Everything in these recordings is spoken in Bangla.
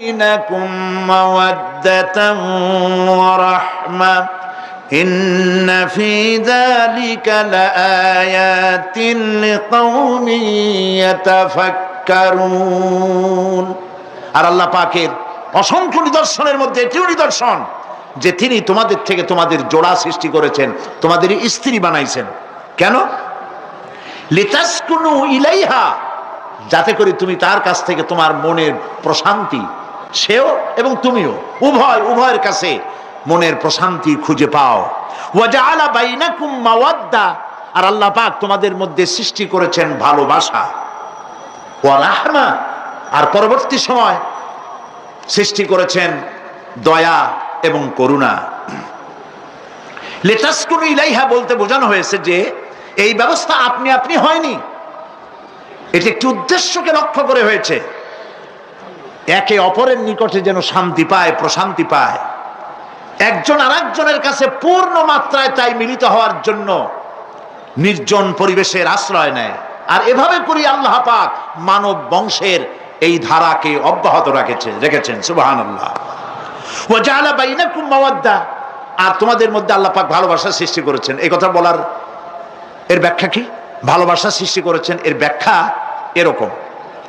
بينكم مودة ورحمة إن في ذلك لآيات لقوم يتفكرون। আর আল্লাহ পাকের অসংখ্য নিদর্শনের মধ্যে একটি নিদর্শন যে তিনি তোমাদের থেকে তোমাদের জোড়া সৃষ্টি করেছেন, তোমাদের স্ত্রী বানাইছেন। কেন? লিতাসকুনু ইলাইহা, যাতে করে তুমি তার কাছ থেকে তোমার মনের প্রশান্তি, সেও এবং তুমিও উভয়ের কাছে মনের প্রশান্তি খুঁজে পাও। ওয়া জাআলা বাইনাকুম মাওয়াদ্দা, আর আল্লাহ পাক তোমাদের মধ্যে সৃষ্টি করেছেন ভালোবাসা। ওয়া রাহমা, আর পরবর্তী সময় সৃষ্টি করেছেন দয়া এবং করুণা। লিতাসকুনু ইলাইহা বলতে বোঝানো হয়েছে যে এই ব্যবস্থা আপনি আপনি হয়নি, এটি একটি উদ্দেশ্যকে লক্ষ্য করে হয়েছে। একে অপরের নিকটে যেন শান্তি পায়, প্রশান্তি পায়, একজন আরেকজনের কাছে পূর্ণ মাত্রায় তাই মিলিত হওয়ার জন্য নির্জন পরিবেশের আশ্রয় নেয়। আর এভাবে করে আল্লাহ পাক মানব বংশের এই ধারাকে অব্যাহত রেখেছেন। সুবহানাল্লাহ। ওয়া জাআলা বাইনাকুম মাওয়াদ্দা, আর তোমাদের মধ্যে আল্লাহ পাক ভালোবাসা সৃষ্টি করেছেন। এই কথা বলার এর ব্যাখ্যা কি? ভালোবাসা সৃষ্টি করেছেন এর ব্যাখ্যা এরকম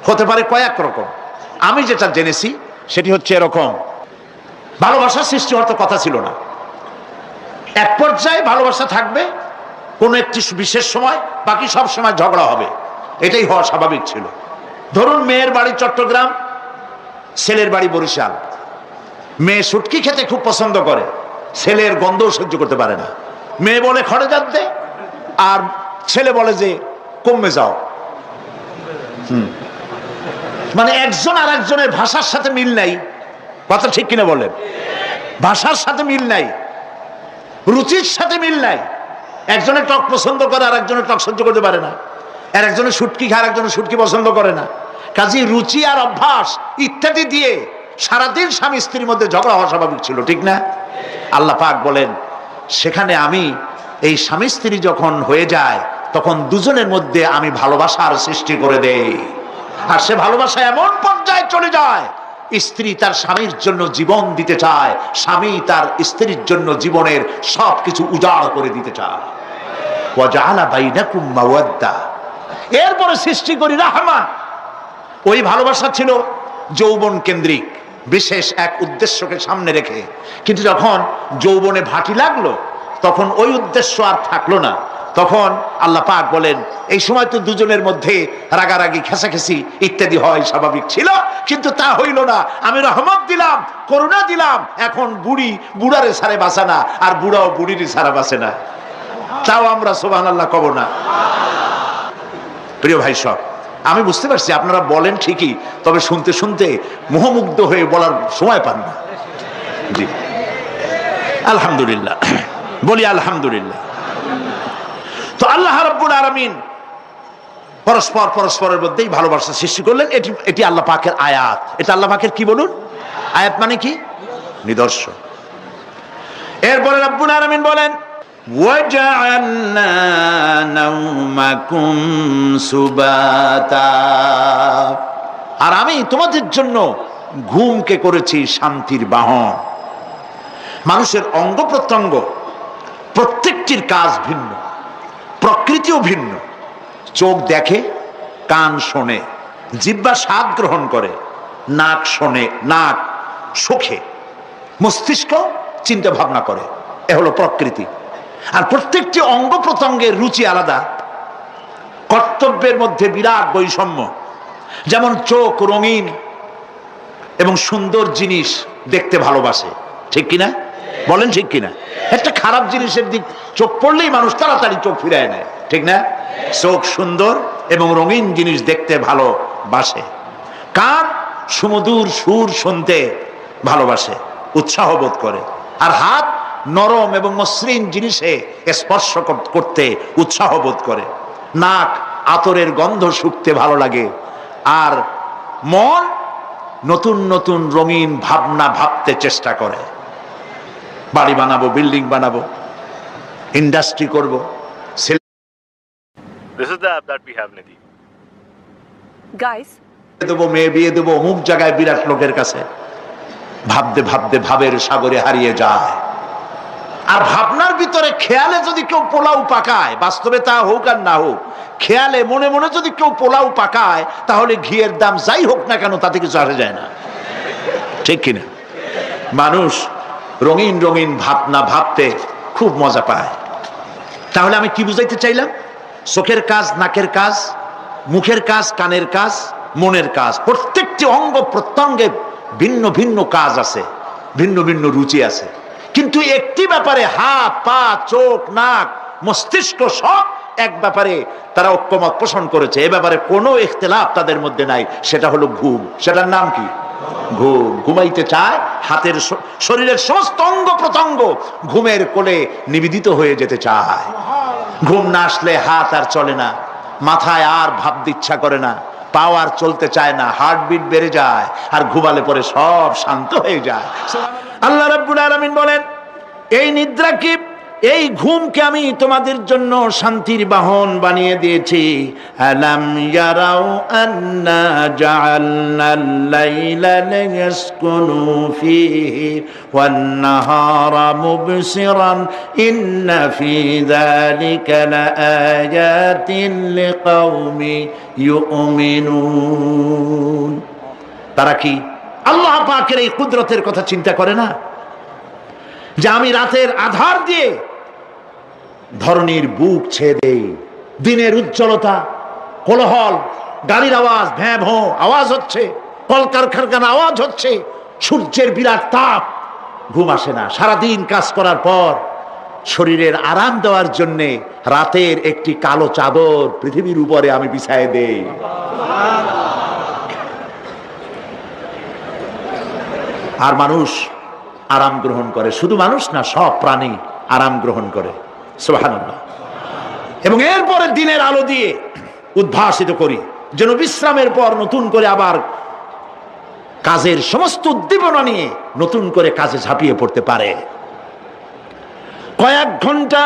হতে পারে, কয়েক রকম। আমি যেটা জেনেছি সেটি হচ্ছে এরকম: ভালোবাসা সৃষ্টি হওয়ার তো কথা ছিল না। এক পর্যায়ে ভালোবাসা থাকবে কোনো একটি বিশেষ সময়, বাকি সব সময় ঝগড়া হবে, এটাই হওয়া স্বাভাবিক ছিল। ধরুন মেয়ের বাড়ি চট্টগ্রাম, ছেলের বাড়ি বরিশাল। মেয়ে শুটকি খেতে খুব পছন্দ করে, ছেলের গন্ধও সহ্য করতে পারে না। মেয়ে বলে খড়ে যাচ্ছে, আর ছেলে বলে যে কমে যাও। মানে একজন আর একজনের ভাষার সাথে মিল নাই। কথা ঠিক কিনা বলেন? ভাষার সাথে মিল নাই, রুচির সাথে মিল নাই। একজনের টক পছন্দ করে আর একজনের টক সহ্য করতে পারে না, আর একজনের শুটকি খায় আর একজনের শুটকি পছন্দ করে না। কাজেই রুচি আর অভ্যাস ইত্যাদি দিয়ে সারাদিন স্বামী স্ত্রীর মধ্যে ঝগড়া হওয়া স্বাভাবিক ছিল, ঠিক না? আল্লাহ পাক বলেন সেখানে আমি এই স্বামী স্ত্রী যখন হয়ে যায় তখন দুজনের মধ্যে আমি ভালোবাসার সৃষ্টি করে দেই। আর সে ভালোবাসা এমন পর্যায়ে চলে যায়, স্ত্রী তার স্বামীর জন্য জীবন দিতে চায়, স্বামী তার স্ত্রীর জন্য জীবনের সবকিছু উজাড় করে দিতে চায়। ওয়া জাআলা বাইনাকুম মাওয়াদ্দা, এরপরে সৃষ্টি করি রাহমা। ওই ভালোবাসা ছিল যৌবন কেন্দ্রিক, বিশেষ এক উদ্দেশ্যকে সামনে রেখে। কিন্তু যখন যৌবনে ভাটি লাগলো তখন ওই উদ্দেশ্য আর থাকলো না। তখন আল্লাহ পাক বলেন এই সময় তো দুজনের মধ্যে রাগারাগি, খেসাখেসি ইত্যাদি হয়, স্বাভাবিক ছিল। কিন্তু তা হইল না। আমি রহমত দিলাম, করুণা দিলাম। এখন বুড়ারে ছাড়ে বাঁচে না, আর বুড়াও বুড়িরই ছাড়া বাঁচে না। তাও আমরা সুবহানাল্লাহ কব না? প্রিয় ভাই সব, আমি বুঝতে পারছি আপনারা বলেন ঠিকই, তবে শুনতে শুনতে মোহমুগ্ধ হয়ে বলার সময় পান না। জি, আলহামদুলিল্লাহ বলি, আলহামদুলিল্লাহ। তো আল্লাহ রাব্বুল আলামিন পরস্পরের মধ্যেই ভালোবাসা সৃষ্টি করলেন। এটি আল্লাহ পাকের আয়াত। এটা আল্লাহ পাকের কি বলুন? আয়াত মানে কি? নিদর্শন। এরপরে রাব্বুল আলামিন বলেন ওয়াজআলনা নাওমাকুম সুবাতা, আর আমি তোমাদের জন্য ঘুমকে করেছি শান্তির বাহন। মানুষের অঙ্গ প্রত্যঙ্গ প্রত্যেকটির কাজ ভিন্ন, প্রকৃতিও ভিন্ন। চোখ দেখে, কান শোনে, জিহ্বা স্বাদ গ্রহণ করে, নাক শোনে, নাক শোখে, মস্তিষ্ক চিন্তা ভাবনা করে। এ হলো প্রকৃতি। আর প্রত্যেকটি অঙ্গ প্রত্যঙ্গের রুচি আলাদা, কর্তব্যের মধ্যে বিরাট বৈষম্য। যেমন চোখ রঙিন এবং সুন্দর জিনিস দেখতে ভালোবাসে, ঠিক কিনা বলেন? ঠিক কিনা? একটা খারাপ জিনিসের দিক চোখ পড়লেই মানুষ তাড়াতাড়ি চোখ ফিরায় নেয়, ঠিক না? চোখ সুন্দর এবং রঙিন জিনিস দেখতে ভালোবাসে। কান সুমধুর সুর শুনতে ভালোবাসে, উৎসাহ বোধ করে। আর হাত নরম এবং মসৃণ জিনিসে স্পর্শ করতে উৎসাহ বোধ করে। নাক আতরের গন্ধ শুঁকতে ভালো লাগে। আর মন নতুন নতুন রঙিন ভাবনা ভাবতে চেষ্টা করে। বাড়ি বানাবো, বিল্ডিং বানাবো, ইন্ডাস্ট্রি করব। This is the app that we have, Nidhi. Guys, দেবো, মেয়ে বিয়ে দেবো অমুক জায়গায় বিরাট লোকের কাছে। ভাবতে ভাবতে ভাবের সাগরে হারিয়ে যায়। আর ভাবনার ভিতরে খেয়ালে যদি কেউ পোলাও পাকায়, বাস্তবে তা হোক আর না হোক, খেয়ালে মনে মনে যদি কেউ পোলাও পাকায়, তাহলে ঘিয়ের দাম যাই হোক না কেন তাতে কিছু আসে যায় না, ঠিক কিনা? মানুষ রঙিন রঙিন ভাবনা ভাবতে খুব মজা পায়। তাহলে আমি কি বুঝাইতে চাইলাম? চোখের কাজ, নাকের কাজ, মুখের কাজ, কানের কাজ, মনের কাজ, প্রত্যেকটি অঙ্গ প্রত্যঙ্গে ভিন্ন ভিন্ন কাজ আছে, ভিন্ন ভিন্ন রুচি আছে। কিন্তু একটি ব্যাপারে হাত, পা, চোখ, নাক, মস্তিষ্ক সব এক ব্যাপারে তারা ঐক্যমত পোষণ করেছে। এ ব্যাপারে কোনো ইখতিলাফ তাদের মধ্যে নাই, সেটা হলো ঘুম। সেটার নাম কি? ঘুম। ঘুমাইতে চায়, হাতের শরীরের সমস্ত অঙ্গ প্রত্যঙ্গ ঘুমের কোলে নিবেদিত হয়ে যেতে চায়। ঘুম না আসলে হাত আর চলে না, মাথায় আর ভাবতে ইচ্ছা করে না, পাও আর চলতে চায় না, হার্টবিট বেড়ে যায়, আর ঘুমালে পরে সব শান্ত হয়ে যায়। আল্লাহ রাব্বুল আলামিন বলেন, এই নিদ্রা কি, এই ঘুমকে আমি তোমাদের জন্য শান্তির বাহন বানিয়ে দিয়েছি। আলাম ইয়ারাউ আন্না জাআলনাল লাইলা লিয়াসকুনু ফীহি ওয়ান নাহারা মুবসিরান ইন্না ফী যালিকা লাআয়াতিন লিকাওমি ইউমিনুন। তারা কি আল্লাহ পাকের এই কুদরতের কথা চিন্তা করে না, যে আমি রাতের আধার দিয়ে ধরনীর বুক ছেয়ে দেই, দিনের উজ্জ্বলতা, কোলাহল, গাড়ির আওয়াজ, ভ্যাঁ ভোঁ আওয়াজ হচ্ছে, কলকারখানার আওয়াজ হচ্ছে, সূর্যের বিরাট তাপ, ঘুম আসে না। সারাদিন কাজ করার পর শরীরের আরাম দেওয়ার জন্যে রাতের একটি কালো চাদর পৃথিবীর উপরে আমি বিছায়ে দেই। আর মানুষ আরাম গ্রহণ করে, শুধু মানুষ না, সব প্রাণী আরাম গ্রহণ করে। সুবহানাল্লাহ। এবং এরপরে দিনের আলো দিয়ে উদ্ভাসিত করি, যেন বিশ্রামের পর নতুন করে আবার কাজের সমস্ত উদ্দীপনা নিয়ে নতুন করে কাজে ঝাঁপিয়ে পড়তে পারে। কয়েক ঘন্টা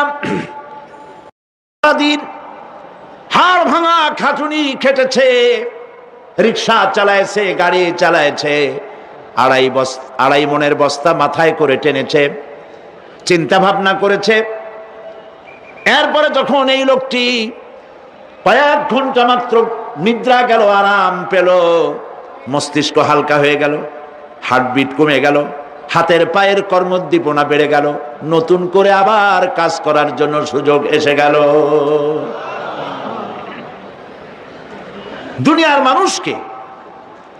দিন হাড় ভাঙা খাটুনি খেটেছে, রিক্সা চালাইছে, গাড়ি চালাইছে, আড়াই মনের বস্তা মাথায় করে টেনেছে, চিন্তা ভাবনা করেছে। এরপরে যখন এই লোকটি কয়েক ঘন্টা মাত্র নিদ্রা গেল, আরাম পেল, মস্তিষ্ক হালকা হয়ে গেল, হার্টবিট কমে গেল, হাতের পায়ের কর্মোদ্দীপনা বেড়ে গেল, নতুন করে আবার কাজ করার জন্য সুযোগ এসে গেল। দুনিয়ার মানুষকে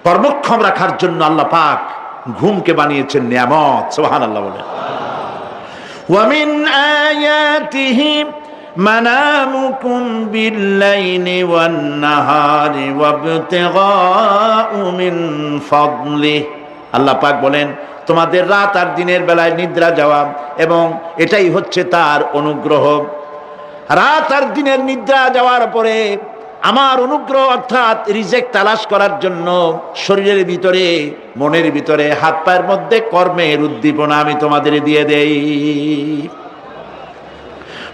কর্মক্ষম রাখার জন্য আল্লাহ পাক ঘুমকে বানিয়েছেন নিয়ামত। সুবহানাল্লাহ বলে। ওয়া মিন আয়াতিহি মানামুকুম বিল-লাইলি ওয়ান-নাহারি ওয়াবতিগাউ মিন ফাদলিহি। আল্লাহ পাক বলেন, তোমাদের রাত আর দিনের বেলায় নিদ্রা যাওয়া, এবং এটাই হচ্ছে তার অনুগ্রহ। রাত আর দিনের নিদ্রা যাওয়ার পরে আমার অনুগ্রহ অর্থাৎ রিজিক তালাশ করার জন্য শরীরের ভিতরে, মনের ভিতরে, হাত পায়ের মধ্যে কর্মের উদ্দীপনা আমি তোমাদের দিয়ে দেই।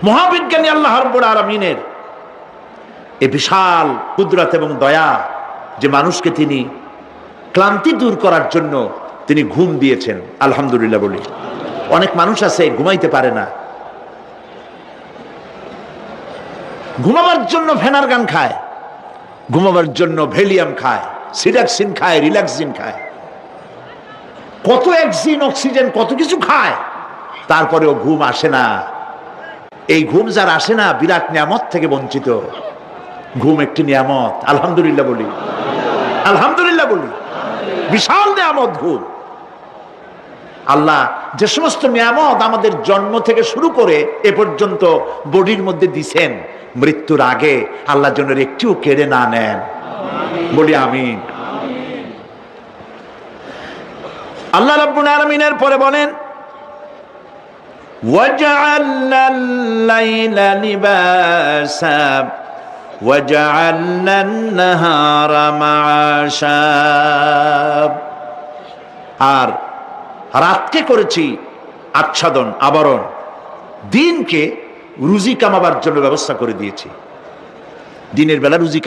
মহাবিজ্ঞানী আল্লাহ রাব্বুল আলামিনের এই বিশাল কুদরত এবং দয়া, যে মানুষকে তিনি ক্লান্তি দূর করার জন্য তিনি ঘুম দিয়েছেন। আলহামদুলিল্লাহ বলি। অনেক মানুষ আছে ঘুমাইতে পারে না, ঘুমাবার জন্য ফেনার গান খায়, ঘুমাবার জন্য ভ্যালিয়াম খায়, সিডাক্সিন খায়, রিল্যাক্সিন খায়, কত অক্সিজেন, অক্সিজেন, কত কিছু খায়, তারপরেও ঘুম আসে না। এই ঘুম যার আসে না, বিরাট নিয়ামত থেকে বঞ্চিত। ঘুম একটি নিয়ামত। আলহামদুলিল্লাহ বলি, আলহামদুলিল্লাহ বলি। বিশাল নিয়ামত ঘুম। আল্লাহ যে সমস্ত নিয়ামত আমাদের জন্ম থেকে শুরু করে এ পর্যন্ত বডির মধ্যে দিছেন, মৃত্যুর আগে আল্লাহর জন্য একটিও কেড়ে না নেন, বলি আমিন। আল্লাহ রাব্বুল আলামিনের পরে বলেন, ওয়াজআলনাল লাইলা লিবাসা ওয়াজআলনান নাহারা মাআশা। আর রাতকে করেছি আচ্ছাদন, আবরণ, দিনকে রুজি কামাবার জন্য ব্যবস্থা করে দিয়েছি। দিনের বেলা রুজি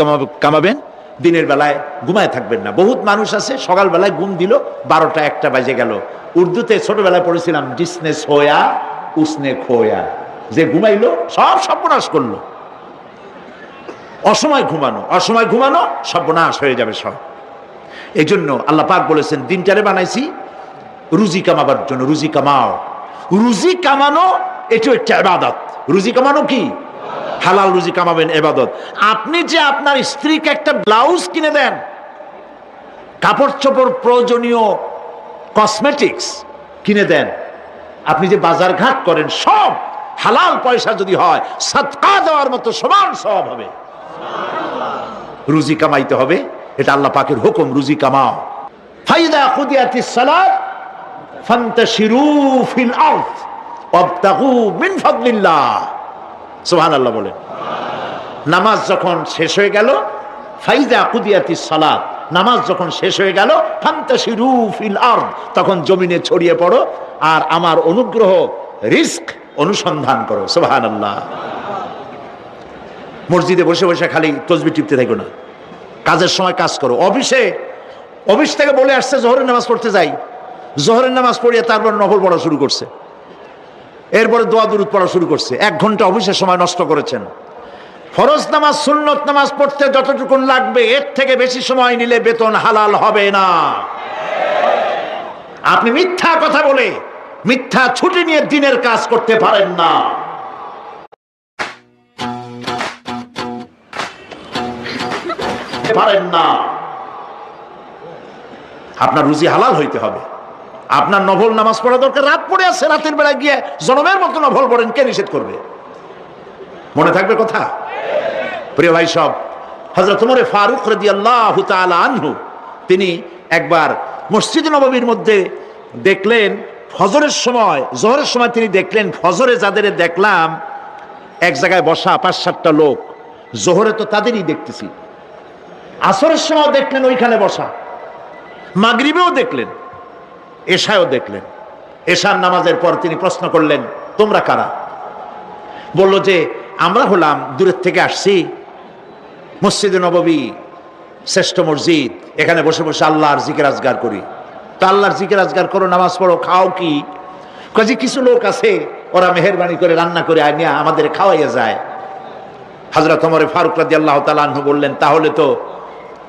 কামাবেন, দিনের বেলায় ঘুমায় থাকবেন না। বহুত মানুষ আছে সকালবেলায় ঘুম দিল 12টা 1টা বাজে গেল। উর্দুতে ছোটবেলায় পড়েছিলাম জিসনে সোয়া উসনে খোয়া, যে ঘুমাইলো সব সর্বনাশ করলো। অসময় ঘুমানো সর্বনাশ হয়ে যাবে সব। এই জন্য আল্লাহ পাক বলেছেন দিনটারে বানাইছি রুজি কামাবার জন্য। রুজি কামাও, রুজি কামানো এটাও একটা ইবাদত। রুজি কামানো কি? হালাল রুজি কামাবেন, ইবাদত। আপনি যে আপনার স্ত্রীকে একটা ব্লাউজ কিনে দেন, কাপড় চোপড়, প্রয়োজনীয় কসমেটিক্স কিনে দেন, আপনি যে বাজার ঘাট করেন, সব হালাল পয়সা যদি হয় সাদকা দেওয়ার মতো সমান সওয়াব হবে। রুজি কামাইতে হবে, এটা আল্লাহ পাকের হুকুম। রুজি কামাও। ফাইদা কুদিয়াতিস সালাত ফান্তাশিরু ফিল আরদ ওয়াবতাগু মিন ফাদলিল্লাহ। সুবহানাল্লাহ বলেন। নামাজ যখন শেষ হয়ে গেল, ফাইদা কুদিয়াতিস সালাত, নামাজ যখন শেষ হয়ে গেল, ফান্তাশিরু ফিল আরদ, তখন জমিনে ছড়িয়ে পড়ো আর আমার অনুগ্রহ, রিস্ক অনুসন্ধান করো। সুবহানাল্লাহ। মসজিদে বসে বসে খালি তসবিহ টিপতে থাকো না, কাজের সময় কাজ করো। অফিস থেকে বলে আসছে জোহরের নামাজ পড়তে যাই, জোহরের নামাজ পড়িয়ে তারপর নফল পড়া শুরু করছে, এরপরে দোয়া দুরূদ পড়া শুরু করছে। 1 ঘন্টা অফিসের সময় নষ্ট করেছেন। ফরজ নামাজ, সুন্নত নামাজ পড়তে যতটুকুন লাগবে এর থেকে বেশি সময় নিলে বেতন হালাল হবে না। আপনি মিথ্যা কথা বলে, মিথ্যা ছুটি নিয়ে দিনের কাজ করতে পারেন না। আপনার রুজি হালাল হইতে হবে। আপনার নফল নামাজ পড়া দরকার, রাত পড়ে আছে, রাতের বেলা গিয়ে জনমের মতো নফল পড়েন, কে নিষেধ করবে? মনে থাকবে কথা। প্রিয় ভাই সব, হযরত ওমর ফারুক রাদিয়াল্লাহু তাআলা আনহু তিনি একবার মসজিদ নববীর মধ্যে দেখলেন ফজরের সময়, জোহরের সময় তিনি দেখলেন ফজরে যাদের দেখলাম এক জায়গায় বসা 5-7টা লোক, জোহরে তো তাদেরই দেখতেছি, আসরের সময় দেখলেন ওইখানে বসা, মাগরিবেও দেখলেন, এশায়ও দেখলেন। এশার নামাজের পর তিনি প্রশ্ন করলেন, তোমরা কারা? বলল যে আমরা হলাম দূরের থেকে আসছি, মসজিদে নববী শ্রেষ্ঠ মসজিদ, এখানে বসে বসে আল্লাহর জিকির আজগার করি। তো আল্লাহর জিকির আজগার করো, নামাজ পড়ো, খাও কি? কাজে কিছু লোক আছে ওরা মেহেরবানি করে রান্না করে আনিয়া আমাদের খাওয়াইয়া যায়। হযরত ওমর ফারুক রাদিয়াল্লাহু তাআলা আনহু বললেন, তাহলে তো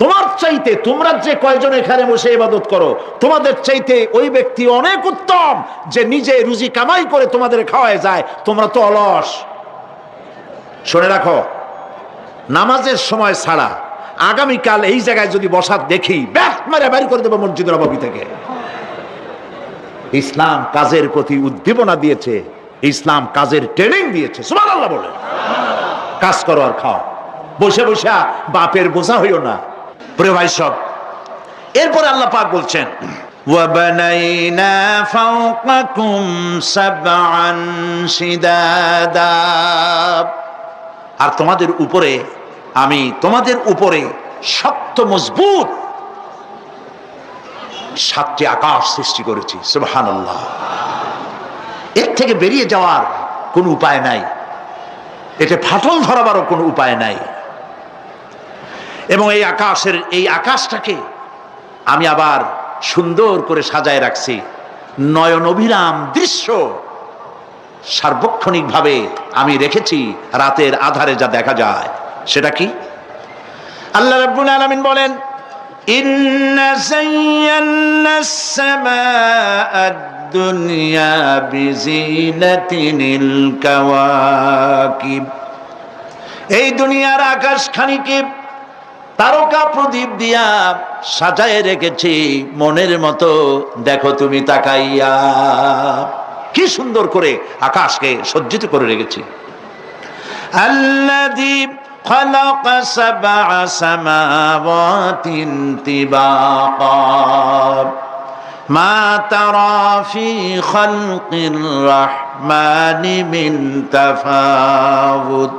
তোমার চাইতে, তোমরা যে কয়জন এখানে বসে ইবাদত করো, তোমাদের চাইতে ওই ব্যক্তি অনেক উত্তম যে নিজে রুজি কামাই করে তোমাদের খাওয়ায় যায়। তোমরা তো অলস। শুনে রাখো, নামাজের সময় ছাড়া আগামীকাল এই জায়গায় যদি বসা দেখি, ব্যাট মেরে বের করে দেবো মসজিদ নববী থেকে। ইসলাম কাজের প্রতি উদ্দীপনা দিয়েছে, ইসলাম কাজের ট্রেনিং দিয়েছে। সুবহানাল্লাহ বলে কাজ করো আর খাও, বসে বসে বাপের বোঝা হইও না। প্রিয় ভাই সব, এরপরে আল্লাহ পাক বলছেন, ওয়াবানাইনা ফাওকাকুম সাবআন শিদাদা, আর তোমাদের উপরে আমি তোমাদের উপরে শক্ত মজবুত 7টি আকাশ সৃষ্টি করেছি। সুবহানাল্লাহ। এর থেকে বেরিয়ে যাওয়ার কোনো উপায় নাই, এটা ফাটল ধরাবারও কোনো উপায় নাই। এবং এই আকাশটাকে আমি আবার সুন্দর করে সাজায় রাখছি, নয়ন অভিরাম দৃশ্য সার্বক্ষণিকভাবে আমি রেখেছি, রাতের আধারে যা দেখা যায়। সেটা কি? আল্লাহ রাব্বুল আলামিন বলেন, ইন্না যায়্যানাস সামাআদ দুনিয়া বিজিনাতিল কাওয়াকিব, এই দুনিয়ার আকাশখানিকে তারকা প্রদীপ দিয়া সাজায় রেখেছি মনের মতো। দেখো তুমি তাকাইয়া, কি সুন্দর করে আকাশকে সজ্জিত করে রেখেছি। আল্লাযী খালাকা সাবআ সামাওয়াতিন তিবাকা মা তারা ফি খালকির রাহমানি মিন তাফাউত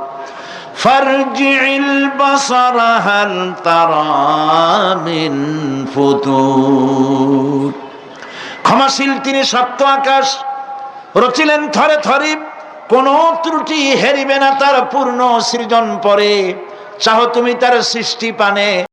ফারজি'ল বাসারা হাল তারা মিন ফুতুর। ক্ষমাশীল তিনি, সপ্ত আকাশ রচিলেন থরে থরে, কোন ত্রুটি হেরিবে না তার পূর্ণ সৃজন পরে। চাহো তুমি তার সৃষ্টি পানে